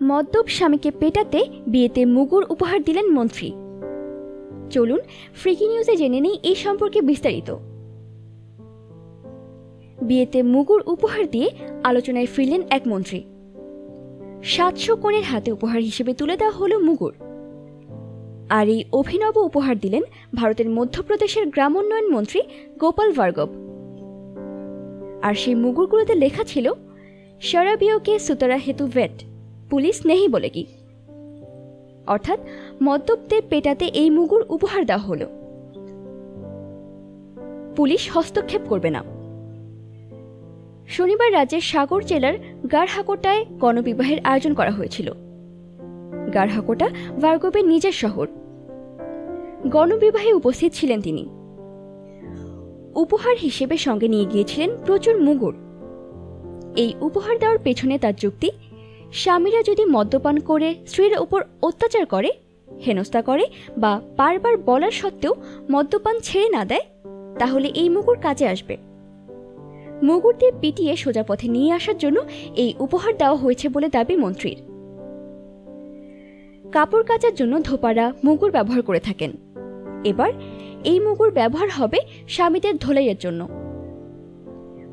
মদ্যপ স্বামীকে পেটাতে বিয়েতে মুগুর উপহার দিলেন মন্ত্রী। চলুন ফ্রিকি নিউজে জেনে নেই এই সম্পর্কে বিস্তারিত। বিয়েতে মুগুর উপহার দিয়ে আলোচনায় ফিরলেন এক মন্ত্রী। 700 কনের হাতে উপহার হিসেবে তুলে দেওয়া হলো মুগুর। আর এই অভিনব উপহার দিলেন ভারতের মধ্যপ্রদেশের গ্রামোন্নয়ন মন্ত্রী গোপাল ভার্গব। আর সেই মুগুরগুলোতে লেখা ছিল, শরাবিয়োকে সুতরা হেতু ভেট, পুলিশ নেহি বলে কি। অর্থাৎ মদ্যপদের পেটাতে এই মুগুর উপহার দেওয়া হলো, পুলিশ হস্তক্ষেপ করবে না। শনিবার রাজ্যের সাগর জেলার গারহাকোটায় গণবিবাহের আয়োজন করা হয়েছিল। গারহাকোটা ভার্গবের নিজের শহর। গণবিবাহে উপস্থিত ছিলেন তিনি। উপহার হিসেবে সঙ্গে নিয়ে গিয়েছিলেন প্রচুর মুগুর। এই উপহার দেওয়ার পেছনে তার যুক্তি, স্বামীরা যদি মদ্যপান করে স্ত্রীর উপর অত্যাচার করে, হেনস্থা করে বা বারবার বলার সত্ত্বেও মদ্যপান ছেড়ে না দেয়, তাহলে এই মুগুর কাজে আসবে। মুগুর দিয়ে পিটিয়ে সোজা পথে নিয়ে আসার জন্য এই উপহার দেওয়া হয়েছে বলে দাবি মন্ত্রীর। কাপড় কাচার জন্য ধোপারা মুগুর ব্যবহার করে থাকেন। এবার এই মুগুর ব্যবহার হবে স্বামীদের ধোলাইয়ের জন্য।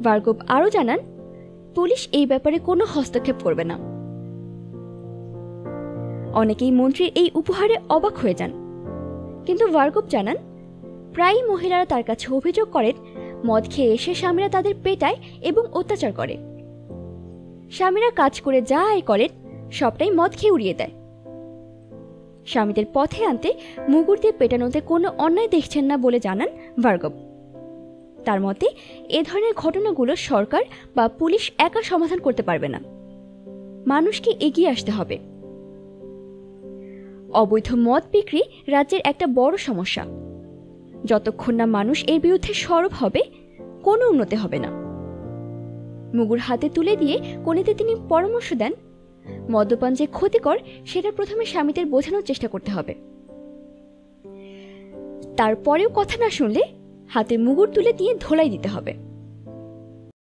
ভার্গব আরও জানান, পুলিশ এই ব্যাপারে কোনো হস্তক্ষেপ করবে না। অনেকেই মন্ত্রীর এই উপহারে অবাক হয়ে যান, কিন্তু ভার্গব জানান, প্রায়ই মহিলারা তার কাছে অভিযোগ করেন মদ খেয়ে এসে স্বামীরা তাদের পেটায় এবং অত্যাচার করে। স্বামীরা কাজ করে যা আয় করেন সবটাই মদ খেয়ে উড়িয়ে দেয়। স্বামীদের পথে আনতে মুগুর দিয়ে পেটানোতে কোনো অন্যায় দেখছেন না বলে জানান ভার্গব। তার মতে এ ধরনের ঘটনাগুলো সরকার বা পুলিশ একা সমাধান করতে পারবে না, মানুষকে এগিয়ে আসতে হবে। অবৈধ মদ বিক্রি রাজ্যের একটা বড় সমস্যা। যতক্ষণ না মানুষ এর বিরুদ্ধে সরব হবে, কোনো উন্নতি হবে না। মুগুর হাতে তুলে দিয়ে কনেতে তিনি পরামর্শ দেন, মদ্যপান যে ক্ষতিকর সেটা প্রথমে স্বামীদের বোঝানোর চেষ্টা করতে হবে। তারপরেও কথা না শুনলে হাতে মুগুর তুলে দিয়ে ধোলাই দিতে হবে।